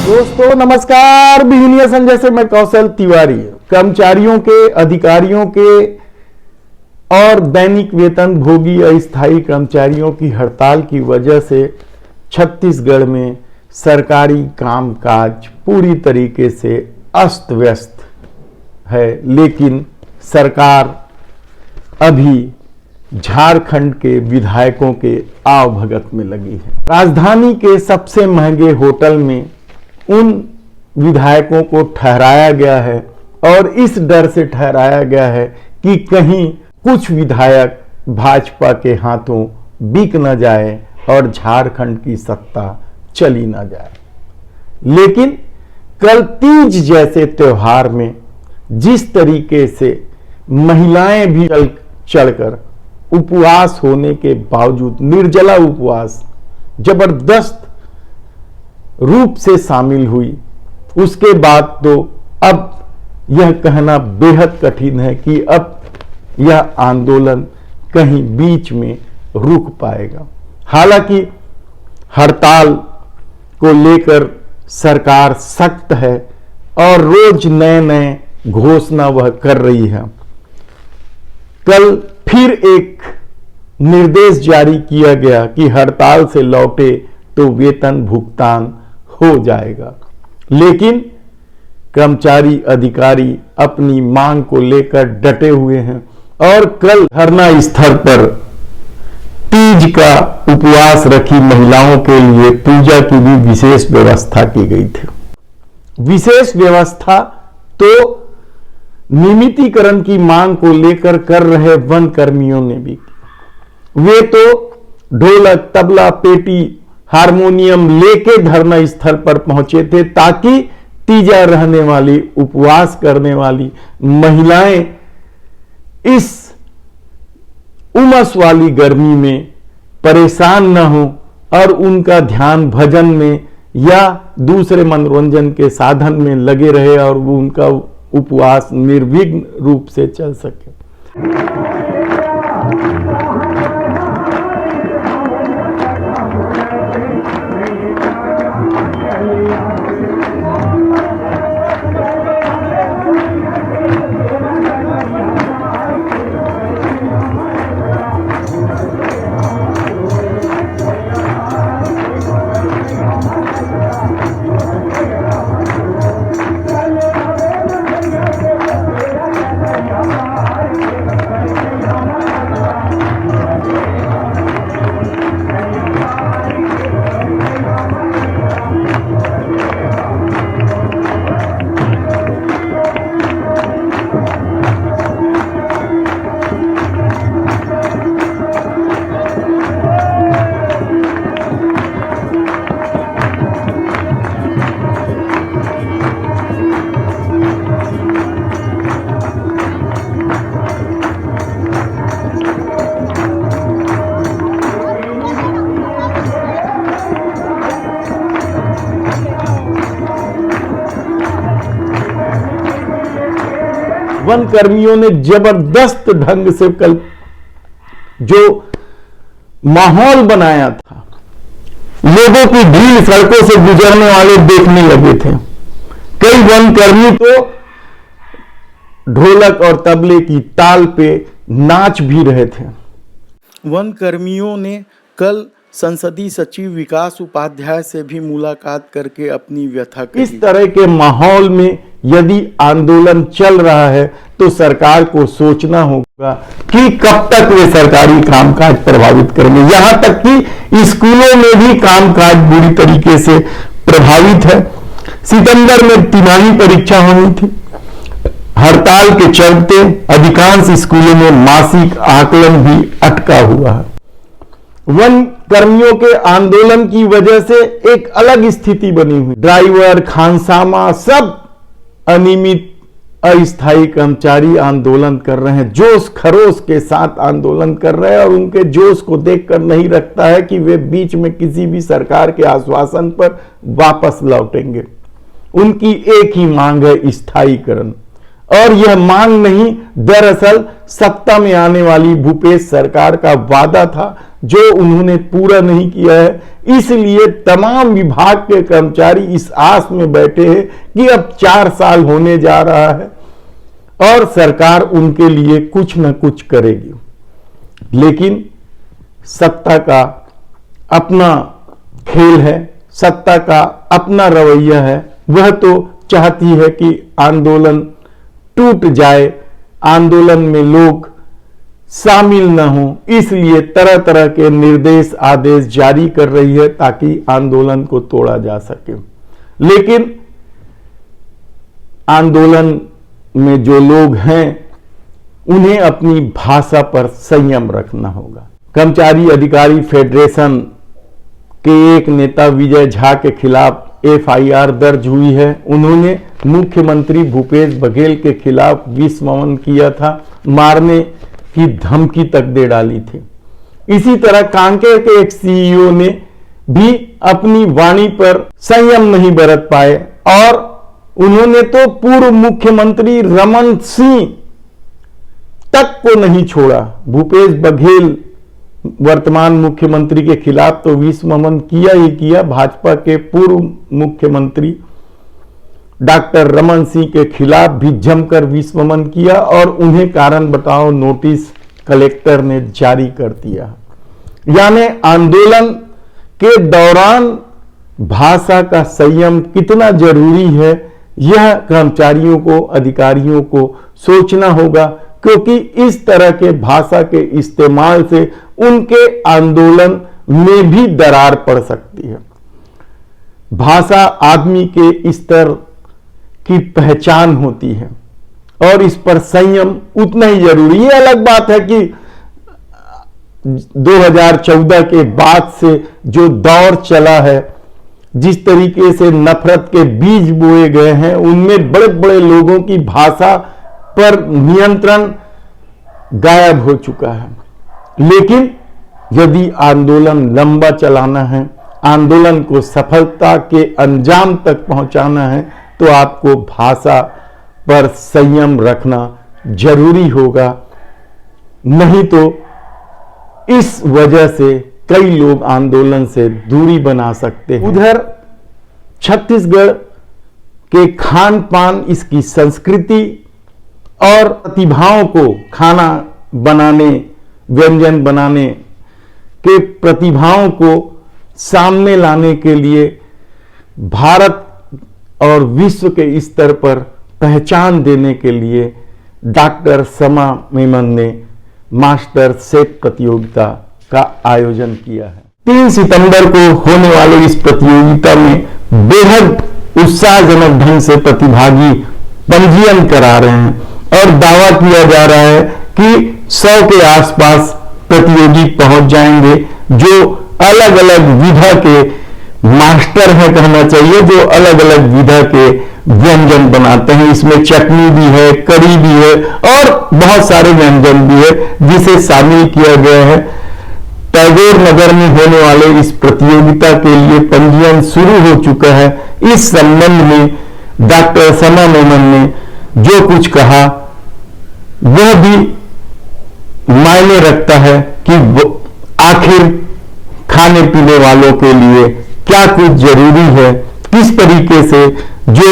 दोस्तों नमस्कार। बिजनिया संजय से मैं कौशल तिवारी। कर्मचारियों के, अधिकारियों के और दैनिक वेतन भोगी अस्थायी कर्मचारियों की हड़ताल की वजह से छत्तीसगढ़ में सरकारी कामकाज पूरी तरीके से अस्त व्यस्त है, लेकिन सरकार अभी झारखंड के विधायकों के आवभगत में लगी है। राजधानी के सबसे महंगे होटल में उन विधायकों को ठहराया गया है और इस डर से ठहराया गया है कि कहीं कुछ विधायक भाजपा के हाथों बिक न जाए और झारखंड की सत्ता चली न जाए। लेकिन कल तीज जैसे त्योहार में जिस तरीके से महिलाएं भी चढ़कर उपवास होने के बावजूद, निर्जला उपवास जबरदस्त रूप से शामिल हुई, उसके बाद तो अब यह कहना बेहद कठिन है कि अब यह आंदोलन कहीं बीच में रुक पाएगा। हालांकि हड़ताल को लेकर सरकार सख्त है और रोज नए नए घोषणा वह कर रही है। कल फिर एक निर्देश जारी किया गया कि हड़ताल से लौटे तो वेतन भुगतान हो जाएगा, लेकिन कर्मचारी अधिकारी अपनी मांग को लेकर डटे हुए हैं और कल धरना स्थल पर तीज का उपवास रखी महिलाओं के लिए पूजा की भी विशेष व्यवस्था की गई थी। विशेष व्यवस्था तो नियमितीकरण की मांग को लेकर कर रहे वन कर्मियों ने भी। वे तो ढोलक, तबला, पेटी, हारमोनियम लेके धरना स्थल पर पहुंचे थे ताकि तीजा रहने वाली, उपवास करने वाली महिलाएं इस उमस वाली गर्मी में परेशान न हो और उनका ध्यान भजन में या दूसरे मनोरंजन के साधन में लगे रहे और वो उनका उपवास निर्विघ्न रूप से चल सके। वन कर्मियों ने जबरदस्त ढंग से कल जो माहौल बनाया था, लोगों की भीड़ सड़कों से गुजरने वाले देखने लगे थे। कई वन कर्मी तो ढोलक और तबले की ताल पे नाच भी रहे थे। वन कर्मियों ने कल संसदीय सचिव विकास उपाध्याय से भी मुलाकात करके अपनी व्यथा कही। इस तरह के माहौल में यदि आंदोलन चल रहा है तो सरकार को सोचना होगा कि कब तक वे सरकारी कामकाज प्रभावित करेंगे। यहां तक कि स्कूलों में भी कामकाज बुरी तरीके से प्रभावित है। सितंबर में तिमाही परीक्षा होनी थी। हड़ताल के चलते अधिकांश स्कूलों में मासिक आकलन भी अटका हुआ है। वन कर्मियों के आंदोलन की वजह से एक अलग स्थिति बनी हुई। ड्राइवर, खानसामा सब अनियमित अस्थायी कर्मचारी आंदोलन कर रहे हैं, जोश खरोश के साथ आंदोलन कर रहे हैं और उनके जोश को देखकर नहीं लगता है कि वे बीच में किसी भी सरकार के आश्वासन पर वापस लौटेंगे। उनकी एक ही मांग है स्थायीकरण। और यह मांग नहीं, दरअसल सत्ता में आने वाली भूपेश सरकार का वादा था जो उन्होंने पूरा नहीं किया है। इसलिए तमाम विभाग के कर्मचारी इस आस में बैठे हैं कि अब 4 साल होने जा रहा है और सरकार उनके लिए कुछ न कुछ करेगी। लेकिन सत्ता का अपना खेल है, सत्ता का अपना रवैया है। वह तो चाहती है कि आंदोलन टूट जाए, आंदोलन में लोग शामिल न हो, इसलिए तरह तरह के निर्देश आदेश जारी कर रही है ताकि आंदोलन को तोड़ा जा सके। लेकिन आंदोलन में जो लोग हैं उन्हें अपनी भाषा पर संयम रखना होगा। कर्मचारी अधिकारी फेडरेशन के एक नेता विजय झा के खिलाफ FIR दर्ज हुई है। उन्होंने मुख्यमंत्री भूपेश बघेल के खिलाफ विस्मरण किया था, मारने की धमकी तक दे डाली थी। इसी तरह कांकेर के एक CEO ने भी अपनी वाणी पर संयम नहीं बरत पाए और उन्होंने तो पूर्व मुख्यमंत्री रमन सिंह तक को नहीं छोड़ा। भूपेश बघेल वर्तमान मुख्यमंत्री के खिलाफ तो विस्मरण किया ही किया, भाजपा के पूर्व मुख्यमंत्री डॉक्टर रमन सिंह के खिलाफ भी जमकर विस्मरण किया और उन्हें कारण बताओ नोटिस कलेक्टर ने जारी कर दिया। यानी आंदोलन के दौरान भाषा का संयम कितना जरूरी है, यह कर्मचारियों को, अधिकारियों को सोचना होगा, क्योंकि इस तरह के भाषा के इस्तेमाल से उनके आंदोलन में भी दरार पड़ सकती है। भाषा आदमी के स्तर की पहचान होती है और इस पर संयम उतना ही जरूरी है। ये अलग बात है कि 2014 के बाद से जो दौर चला है, जिस तरीके से नफरत के बीज बोए गए हैं, उनमें बड़े बड़े लोगों की भाषा पर नियंत्रण गायब हो चुका है। लेकिन यदि आंदोलन लंबा चलाना है, आंदोलन को सफलता के अंजाम तक पहुंचाना है, तो आपको भाषा पर संयम रखना जरूरी होगा। नहीं तो इस वजह से कई लोग आंदोलन से दूरी बना सकते हैं। उधर छत्तीसगढ़ के खान पान, इसकी संस्कृति और प्रतिभाओं को खाना बनाने, व्यंजन बनाने के प्रतिभाओं को सामने लाने के लिए भारत और विश्व के स्तर पर पहचान देने के लिए डॉक्टर समा मेमन ने मास्टर शेफ प्रतियोगिता का आयोजन किया है। 3 सितंबर को होने वाले इस प्रतियोगिता में बेहद उत्साहजनक ढंग से प्रतिभागी पंजीयन करा रहे हैं और दावा किया जा रहा है कि 100 के आसपास प्रतियोगी पहुंच जाएंगे, जो अलग अलग विधा के मास्टर है कहना चाहिए, जो अलग अलग विधा के व्यंजन बनाते हैं। इसमें चटनी भी है, कड़ी भी है और बहुत सारे व्यंजन भी है जिसे शामिल किया गया है। टैगोर नगर में होने वाले इस प्रतियोगिता के लिए पंजीयन शुरू हो चुका है। इस संबंध में डॉक्टर समा मेमन ने जो कुछ कहा वह भी मायने रखता है कि आखिर खाने पीने वालों के लिए क्या कुछ जरूरी है, किस तरीके से जो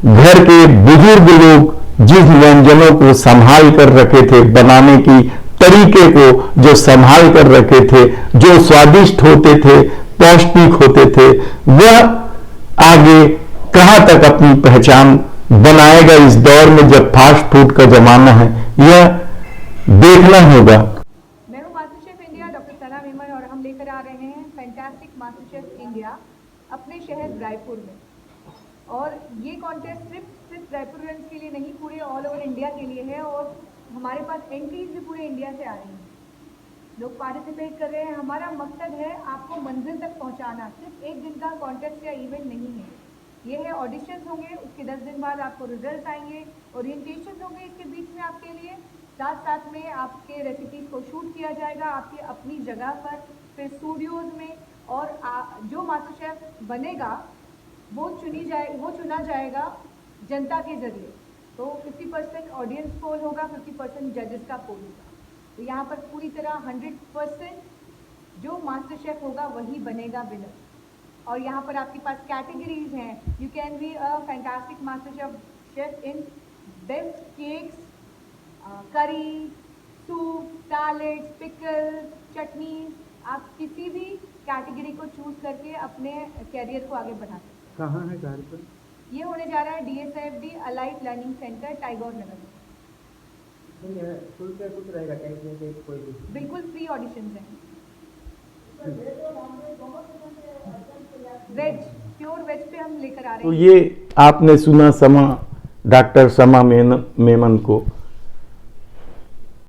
घर के बुजुर्ग लोग जिस व्यंजनों को संभाल कर रखे थे, बनाने की तरीके को जो संभाल कर रखे थे, जो स्वादिष्ट होते थे, पौष्टिक होते थे, वह आगे कहां तक अपनी पहचान बनाएगा इस दौर में जब फास्ट फूड का जमाना है, यह देखना होगा। मैं हूं मास्टर शेफ इंडिया डॉक्टर सना मेमन और हम लेकर आ रहे हैं फैंटास्टिक मास्टर शेफ इंडिया अपने शहर रायपुर में। और ये कॉन्टेस्ट सिर्फ रायपुरियंस के लिए नहीं, पूरे ऑल ओवर इंडिया के लिए है और हमारे पास एंट्रीज भी पूरे इंडिया से आ रही हैं। लोग पार्टिसिपेट कर रहे हैं। हमारा मकसद है आपको मंजिल तक पहुंचाना। सिर्फ एक दिन का कॉन्टेस्ट या इवेंट नहीं है, ये है ऑडिशंस होंगे, उसके 10 दिन बाद आपको रिजल्ट आएंगे, ओरिएंटेशन होंगे इसके बीच में आपके लिए, साथ साथ में आपके रेसिपीज को शूट किया जाएगा आपकी अपनी जगह पर, फिर स्टूडियोज में, और जो मास्टर शेफ बनेगा वो चुना जाएगा जनता के जरिए। तो 50% ऑडियंस पोल होगा, 50% जजेस का पोल होगा। तो यहाँ पर पूरी तरह 100% जो मास्टर शेफ होगा वही बनेगा विनर। और यहाँ पर आपके पास कैटेगरीज हैं। You can be a fantastic master chef in best cakes, करी, सूप, सैलेड्स, पिकल, चटनी। आप किसी भी कैटेगरी को चूज करके अपने कैरियर को आगे बढ़ा सकते हैं। कहाँ है कार्यक्रम? ये होने जा रहा है DSIFD alight learning centre, Tagore Nagar में। शुल्क कुछ रहेगा क्या? कोई भी बिल्कुल फ्री ऑडिशंस हैं। वेज, प्योर वेज पे हम लेकर आ रहे तो हैं। ये आपने सुना डॉक्टर समा मेमन को।